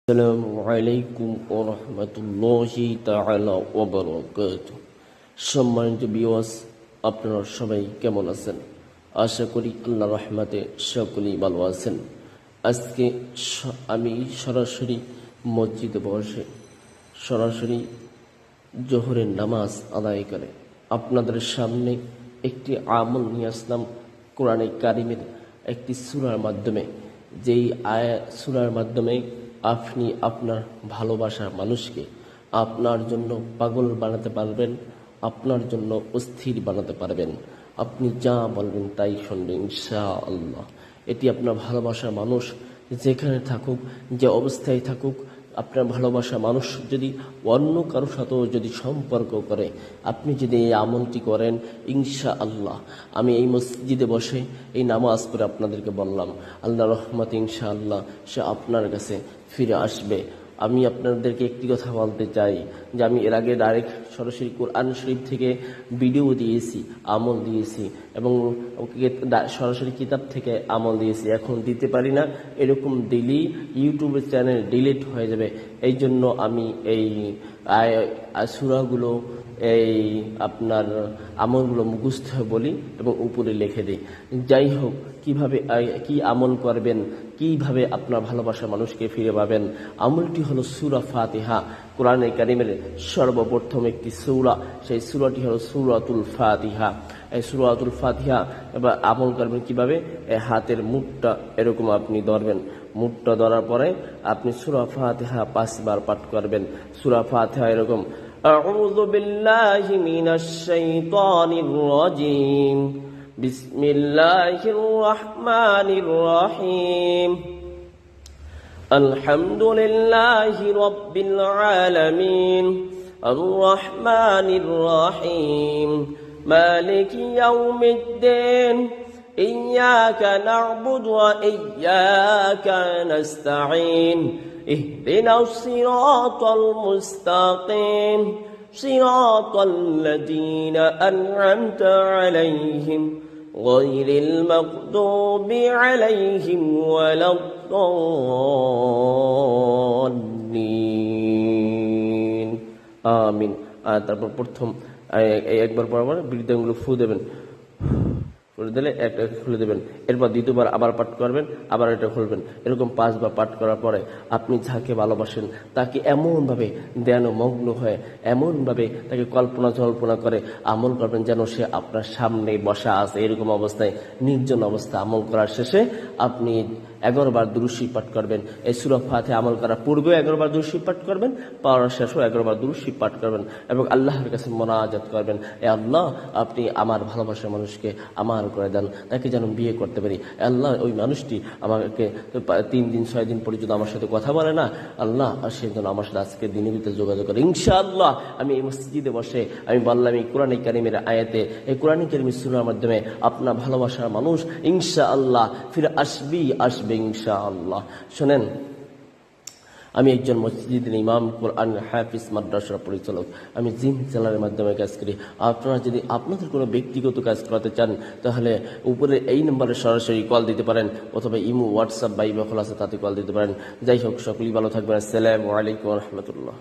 আসসালামু আলাইকুম ওয়া রাহমাতুল্লাহি তাআলা ওয়া বারাকাতুহু। সম্মানিত ভিউয়ার্স, আপনারা সবাই কেমন আছেন? আশা করি আল্লাহর রহমতে সকলেই ভালো আছেন। আজকে আমি সরাসরি মসজিদে বসে সরাসরি জোহরের নামাজ আদায় করে আপনাদের সামনে একটি আমল নিয়ে আসলাম। কোরআনে কারিমের একটি সূরার মাধ্যমে, যেই সূরার মাধ্যমে আপনি আপনার ভালোবাসার মানুষকে আপনার জন্য পাগল বানাতে পারবেন, আপনার জন্য অস্থির বানাতে পারবেন। আপনি যা বলবেন তাই শুনবেন ইনশাআল্লাহ। এটি আপনার ভালোবাসার মানুষ যেখানে থাকুক, যে অবস্থায় থাকুক, আপনার ভালোবাসা মানুষ যদি অন্য কারোর সাথেও যদি সম্পর্ক করে, আপনি যদি এই আমলটি করেন ইনশাআল্লাহ, আমি এই মসজিদে বসে এই নামাজ পড়ে আপনাদেরকে বললাম, আল্লাহ রহমত ইনশাআল্লাহ সে আপনার কাছে ফিরে আসবে। আমি আপনাদেরকে একটি কথা বলতে চাই যে আমি এর আগে ডাইরেক্ট সরাসরি কোরআন শরীফ থেকে ভিডিও দিয়েছি, আমল দিয়েছি, এবং সরাসরি কিতাব থেকে আমল দিয়েছি। এখন দিতে পারি না, এরকম দিলেই ইউটিউবের চ্যানেল ডিলিট হয়ে যাবে। এই জন্য আমি এই সূরাগুলো, এই আপনার আমলগুলো মুখস্থ বলি এবং উপরে লিখে দিই। যাই হোক, কিভাবে কি আমল করবেন, কিভাবে আপনার ভালোবাসার মানুষকে ফিরে পাবেন, আমলটি হলো সূরা ফাতিহা। কোরআনে কারিমের সর্বপ্রথম একটি সূরা, সেই সূরাটি হলো সূরাতুল ফাতিহা। এই সূরাতুল ফাতিহা এবার আমল করবেন কিভাবে? এই হাতের মুঠটা এরকম আপনি ধরবেন, মুঠটা ধরার পরে আপনি সূরা ফাতিহা 5 বার পাঠ করবেন। সূরা ফাতিহা এরকম: আউযু বিল্লাহি মিনাশ শাইতানির রাজীম, বিসমিল্লাহির রহমানির রহিম, আলহামদুলিল্লাহি রাব্বিল আলামিন, আর রহমানির রহিম, মালিকি ইয়াউমিদ্দিন, ইয়্যাকা না'বুদু ওয়া ইয়্যাকা নাস্তাঈন, ইহদিনাস সিরাতাল মুস্তাকিম, সিরাতাল লাযীনা আন'আমতা আলাইহিম গায়রিল মাগদুবি আলাইহিম ওয়ালাদ-দাল্লিন। আমিন। আর তারপর প্রথম একবার পর বৃদ্ধাঙ্গুলো ফু দেবেন, করে দিলে একটা খুলে দেবেন। এরপর দ্বিতীয়বার আবার পাঠ করবেন, আবার এটা খুলবেন। এরকম 5 বার পাঠ করার পরে আপনি যাকে ভালোবাসেন তাকে এমনভাবে ধ্যানমগ্ন হয়ে, এমনভাবে তাকে কল্পনা করে আমল করবেন যেন সে আপনার সামনে বসা আছে। এরকম অবস্থায়, নির্জন অবস্থা আমল করার শেষে আপনি 11 বার দুরূদ শরীফ পাঠ করবেন। এই সূরা ফাতিহা আমল করার পূর্বে 11 বার দুরূদ শরীফ পাঠ করবেন, পড়ার শেষেও 11 বার দুরূদ শরীফ পাঠ করবেন এবং আল্লাহর কাছে মোনাজাত করবেন, এ আল্লাহ, আপনি আমার ভালোবাসার মানুষকে আমার করে দেন, তাকে যেন বিয়ে করতে পারি। আল্লাহ, ওই মানুষটি আমাকে 3 দিন 6 দিন পর্যন্ত আমার সাথে কথা বলে না, আল্লাহ সে যেন আমার সাথে আজকে দিনের ভিতরে যোগাযোগ করে ইনশাআল্লাহ। আমি এই মসজিদে বসে আমি বললাম এই কোরআনে কারিমের আয়াতে, এই কোরআনে কারিমের সূরার মাধ্যমে আপনার ভালোবাসার মানুষ ইনশাআল্লাহ ফিরে আসবে ইনশাআল্লাহ। শোনেন, আমি একজন মসজিদের ইমাম, কোরআন হাফিজ, মাদ্রাসার পরিচালক। আমি জিম চ্যানেলের মাধ্যমে কাজ করি। আপনারা যদি আপনাদের কোনো ব্যক্তিগত কাজ করাতে চান তাহলে উপরে এই নম্বরে সরাসরি কল দিতে পারেন, অথবা ইমো, হোয়াটসঅ্যাপ বা ইমেল আছে তাতে কল দিতে পারেন। যাই হোক, সকলেই ভালো থাকবেন। আসসালামু আলাইকুম ওয়া রাহমাতুল্লাহ।